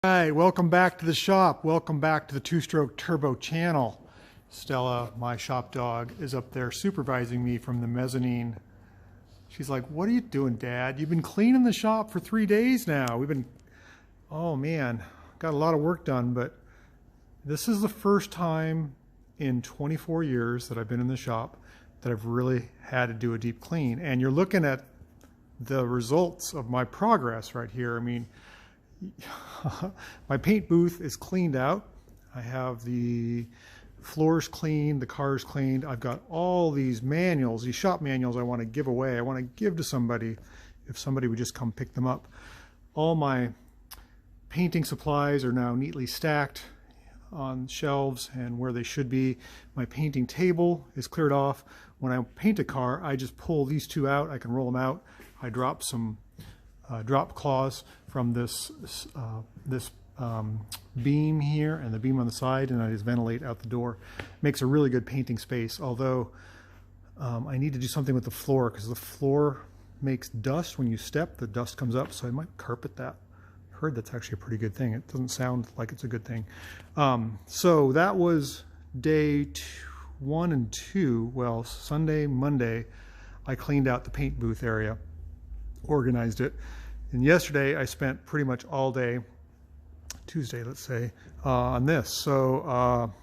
All right, welcome back to the shop. Welcome back to the Two-Stroke Turbo channel. Stella, my shop dog, is up there supervising me from the mezzanine. She's like, "What are you doing, Dad? You've been cleaning the shop for 3 days now." Oh man, got a lot of work done, but this is the first time in 24 years that I've been in the shop that I've really had to do a deep clean. And you're looking at the results of my progress right here. I mean, my paint booth is cleaned out. I have the floors cleaned, the cars cleaned. I've got all these manuals, these shop manuals I want to give away. I want to give to somebody if somebody would just come pick them up. All my painting supplies are now neatly stacked on shelves and where they should be. My painting table is cleared off. When I paint a car, I just pull these two out. I can roll them out. I drop some drop cloths from this beam here and the beam on the side, and I just ventilate out the door. Makes a really good painting space, although I need to do something with the floor because the floor makes dust when you step. The dust comes up, so I might carpet that. Heard that's actually a pretty good thing. It doesn't sound like it's a good thing. So that was day 1 and 2. Well, Sunday, Monday, I cleaned out the paint booth area, organized it. And yesterday I spent pretty much all day, Tuesday let's say, on this. So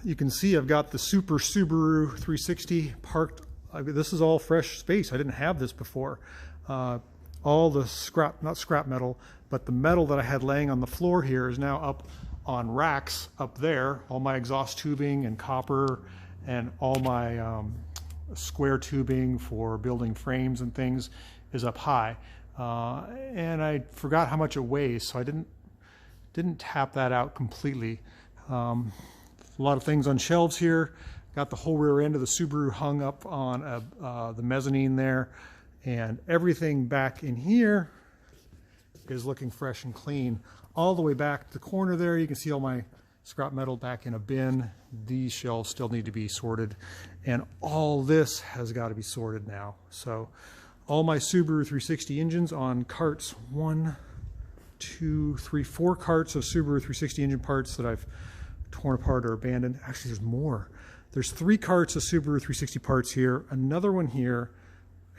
you can see I've got the Super Subaru 360 parked. This is all fresh space. I didn't have this before. All the scrap, not scrap metal, but the metal that I had laying on the floor here is now up on racks up there. All my exhaust tubing and copper and all my square tubing for building frames and things is up high. And I forgot how much it weighs, so I didn't tap that out completely. A lot of things on shelves here. Got the whole rear end of the Subaru hung up on the mezzanine there, and everything back in here is looking fresh and clean. All the way back to the corner there, you can see all my scrap metal back in a bin. These shelves still need to be sorted, and all this has got to be sorted now. So all my Subaru 360 engines on carts, 1, 2, 3, 4 carts of Subaru 360 engine parts that I've torn apart or abandoned. Actually, there's more. There's 3 carts of Subaru 360 parts here, another one here,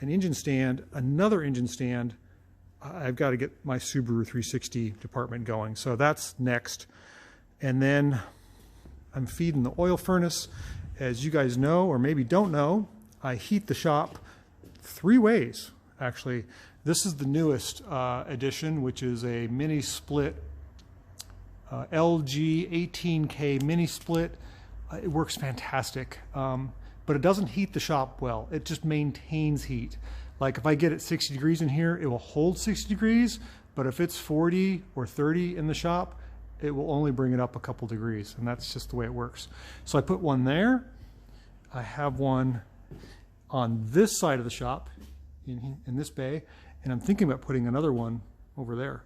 an engine stand, another engine stand. I've got to get my Subaru 360 department going. So that's next. And then I'm feeding the oil furnace. As you guys know, or maybe don't know, I heat the shop 3 ways, actually. This is the newest edition, which is a mini split, LG 18K mini split. It works fantastic, but it doesn't heat the shop well. It just maintains heat. Like if I get it 60 degrees in here, it will hold 60 degrees, but if it's 40 or 30 in the shop, it will only bring it up a couple degrees, and that's just the way it works. So I put one there. I have one on this side of the shop in this bay, and I'm thinking about putting another one over there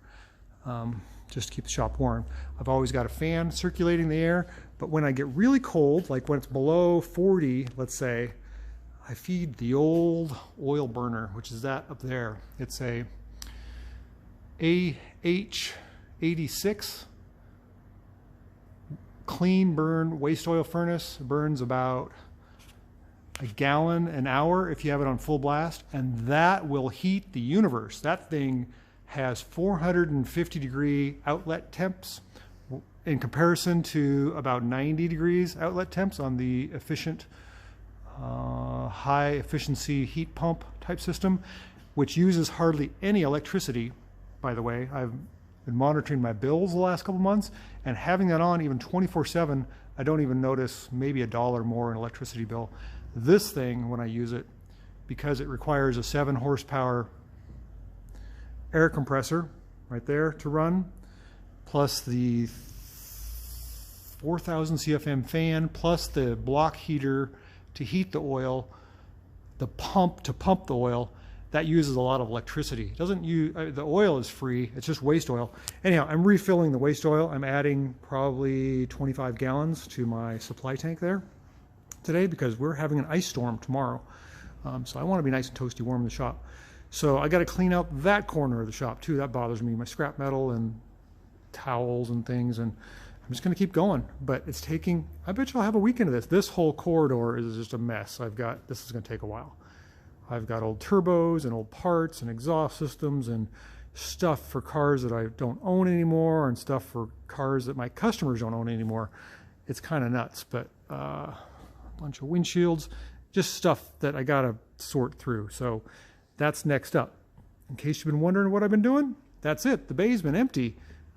just to keep the shop warm. I've always got a fan circulating the air, but when I get really cold, like when it's below 40, let's say, I feed the old oil burner, which is that up there. It's a AH86 clean burn waste oil furnace. It burns about a gallon an hour if you have it on full blast, and that will heat the universe. That thing has 450 degree outlet temps in comparison to about 90 degrees outlet temps on the efficient high efficiency heat pump type system, which uses hardly any electricity. By the way, I've been monitoring my bills the last couple months, and having that on even 24/7, I don't even notice maybe $1 more in electricity bill. This thing, when I use it, because it requires a 7 horsepower air compressor right there to run, plus the 4,000 CFM fan, plus the block heater to heat the oil, the pump to pump the oil, that uses a lot of electricity. It doesn't use, the oil is free, it's just waste oil. Anyhow, I'm refilling the waste oil. I'm adding probably 25 gallons to my supply tank there today because we're having an ice storm tomorrow. So I want to be nice and toasty warm in the shop. So I got to clean out that corner of the shop too. That bothers me. My scrap metal and towels and things, and I'm just going to keep going. But it's taking, I bet you I'll have a weekend of this. This whole corridor is just a mess. This is going to take a while. I've got old turbos and old parts and exhaust systems and stuff for cars that I don't own anymore, and stuff for cars that my customers don't own anymore. It's kind of nuts, but a bunch of windshields, just stuff that I got to sort through. So that's next up. In case you've been wondering what I've been doing, that's it. The bay's been empty.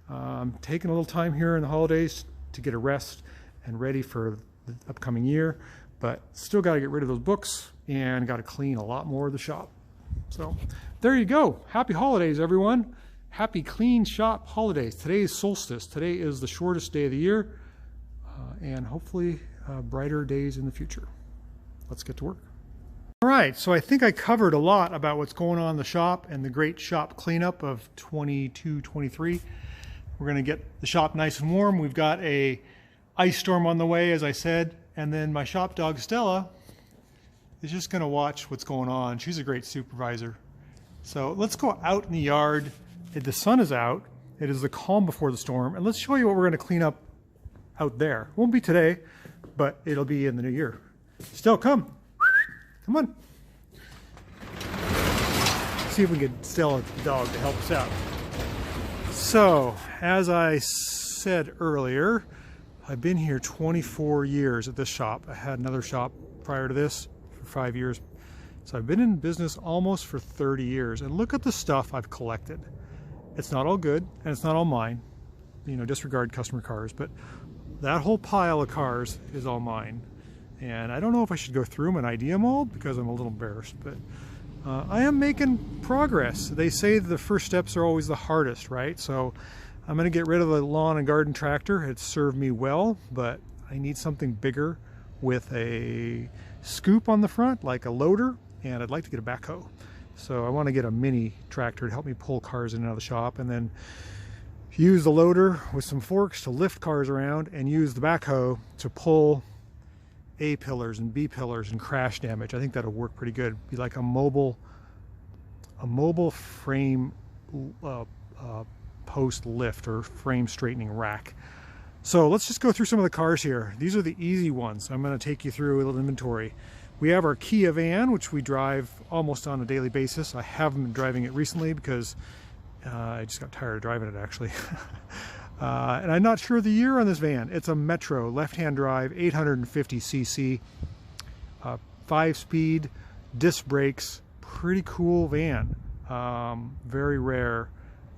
I'm taking a little time here in the holidays to get a rest and ready for the upcoming year, but still got to get rid of those books and got to clean a lot more of the shop. So there you go. Happy holidays, everyone. Happy clean shop holidays. Today is solstice. Today is the shortest day of the year, and hopefully brighter days in the future. Let's get to work. All right, so I think I covered a lot about what's going on in the shop and the great shop cleanup of 22-23. We're going to get the shop nice and warm. We've got a ice storm on the way, as I said, and then my shop dog Stella is just going to watch what's going on. She's a great supervisor. So let's go out in the yard. The sun is out. It is the calm before the storm, and let's show you what we're going to clean up out there. It won't be today, but it'll be in the new year. Stella, come. Come on. See if we can get Stella the dog to help us out. So, as I said earlier, I've been here 24 years at this shop. I had another shop prior to this for 5 years. So I've been in business almost for 30 years. And look at the stuff I've collected. It's not all good, and it's not all mine. You know, disregard customer cars, but that whole pile of cars is all mine. And I don't know if I should go through them and ID them all because I'm a little embarrassed, but I am making progress. They say the first steps are always the hardest, right? So I'm going to get rid of the lawn and garden tractor. It's served me well, but I need something bigger with a scoop on the front, like a loader, and I'd like to get a backhoe. So I want to get a mini tractor to help me pull cars in and out of the shop, and then use the loader with some forks to lift cars around, and use the backhoe to pull A pillars and B pillars and crash damage. I think that'll work pretty good. Be like a mobile frame post lift or frame straightening rack. So let's just go through some of the cars here. These are the easy ones. I'm going to take you through a little inventory. We have our Kia van, which we drive almost on a daily basis. I haven't been driving it recently because I just got tired of driving it, actually. And I'm not sure the year on this van. It's a Metro left-hand drive, 850cc, 5-speed, disc brakes, pretty cool van. Very rare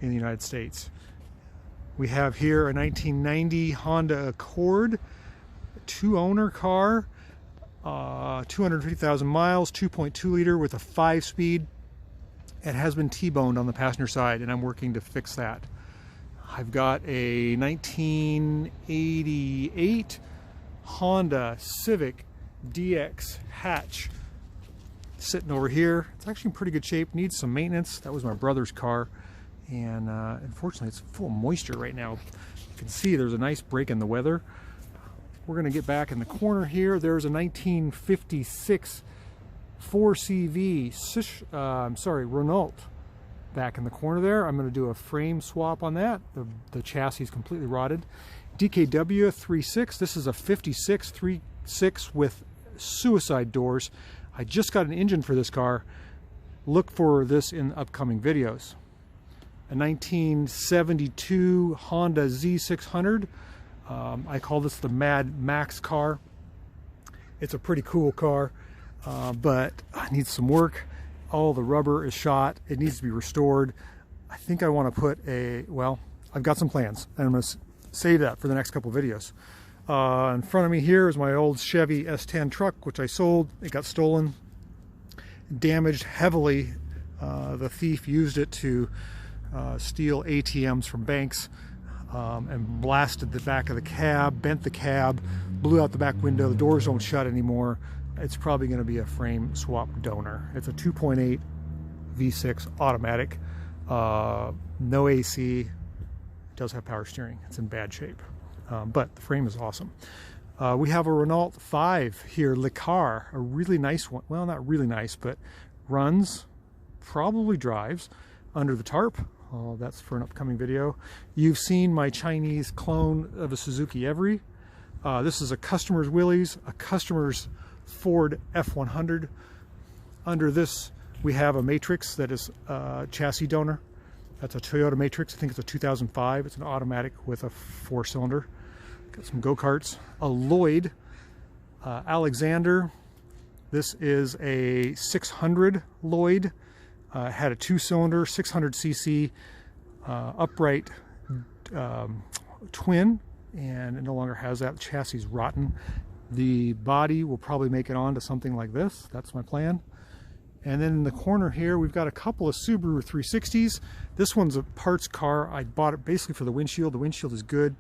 in the United States. We have here a 1990 Honda Accord, 2-owner car, 250,000 miles, 2.2 liter with a 5-speed. It has been T-boned on the passenger side, and I'm working to fix that. I've got a 1988 Honda Civic DX hatch sitting over here. It's actually in pretty good shape, needs some maintenance. That was my brother's car, and unfortunately it's full of moisture right now. You can see there's a nice break in the weather. We're going to get back in the corner here. There's a 1956 4CV Renault back in the corner there. I'm going to do a frame swap on that. The chassis is completely rotted. DKW 3.6. This is a 56 3.6 with suicide doors. I just got an engine for this car. Look for this in upcoming videos. A 1972 Honda Z600. I call this the Mad Max car. It's a pretty cool car, but it needs some work. All the rubber is shot. It needs to be restored. I think I want to put well, I've got some plans, and I'm going to save that for the next couple videos. In front of me here is my old Chevy S10 truck, which I sold. It got stolen, damaged heavily. The thief used it to steal ATMs from banks, and blasted the back of the cab, bent the cab, blew out the back window. The doors don't shut anymore. It's probably going to be a frame swap donor. It's a 2.8 V6 automatic, no AC. It does have power steering. It's in bad shape, but the frame is awesome. We have a Renault 5 here, Le Car, a really nice one. Well, not really nice, but runs, probably drives under the tarp. That's for an upcoming video. You've seen my Chinese clone of a Suzuki Every. This is a customer's Willys, a customer's Ford F100. Under this, we have a Matrix that is a chassis donor. That's a Toyota Matrix. I think it's a 2005. It's an automatic with a 4-cylinder. Got some go-karts. A Lloyd Alexander. This is a 600 Lloyd. Had a 2-cylinder, 600cc upright twin, and it no longer has that. The chassis is rotten. The body will probably make it onto something like this. That's my plan. And then in the corner here, we've got a couple of Subaru 360s. This one's a parts car. I bought it basically for the windshield. The windshield is good,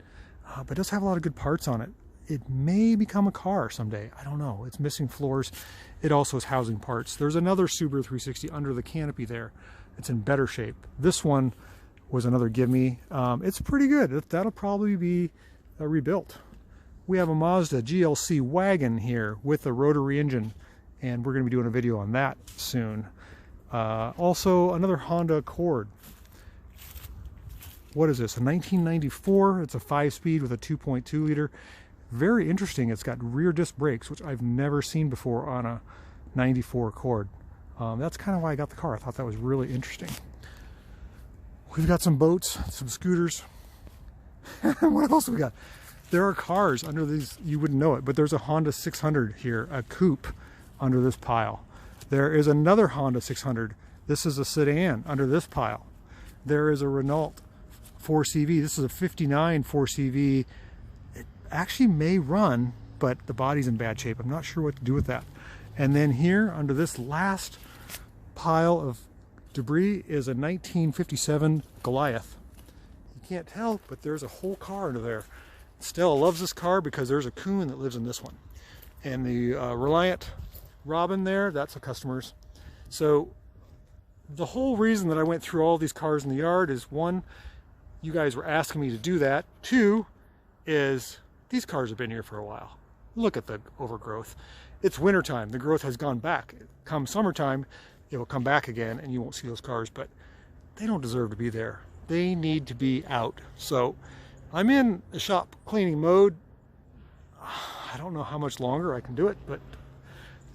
but it does have a lot of good parts on it. It may become a car someday. I don't know. It's missing floors. It also has housing parts. There's another Subaru 360 under the canopy there. It's in better shape. This one was another give me. It's pretty good. That'll probably be rebuilt. We have a Mazda GLC wagon here with a rotary engine, and we're going to be doing a video on that soon. Also another Honda Accord. What is this? A 1994. It's a 5-speed with a 2.2 liter. Very interesting. It's got rear disc brakes, which I've never seen before on a 94 Accord. That's kind of why I got the car. I thought that was really interesting. We've got some boats, some scooters. What else have we got? There are cars under these. You wouldn't know it, but there's a Honda 600 here, a coupe under this pile. There is another Honda 600. This is a sedan under this pile. There is a Renault 4CV. This is a 59 4CV. It actually may run, but the body's in bad shape. I'm not sure what to do with that. And then here under this last pile of debris is a 1957 Goliath. You can't tell, but there's a whole car under there. Stella loves this car because there's a coon that lives in this one. And the Reliant Robin there, that's a customer's. So the whole reason that I went through all these cars in the yard is, one, you guys were asking me to do that. Two is these cars have been here for a while. Look at the overgrowth. It's wintertime. The growth has gone back. Come summertime, it will come back again and you won't see those cars, but they don't deserve to be there. They need to be out. So I'm in a shop cleaning mode. I don't know how much longer I can do it, but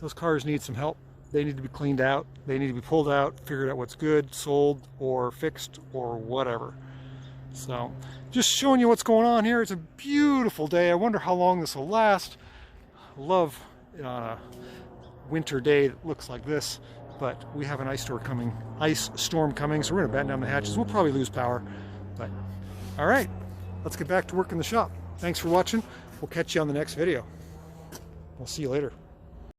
those cars need some help. They need to be cleaned out. They need to be pulled out, figured out what's good, sold, or fixed, or whatever. So just showing you what's going on here. It's a beautiful day. I wonder how long this will last. I love it on a winter day that looks like this, but we have an ice storm coming, so we're gonna batten down the hatches. We'll probably lose power, but all right, let's get back to work in the shop. Thanks for watching. We'll catch you on the next video. We'll see you later.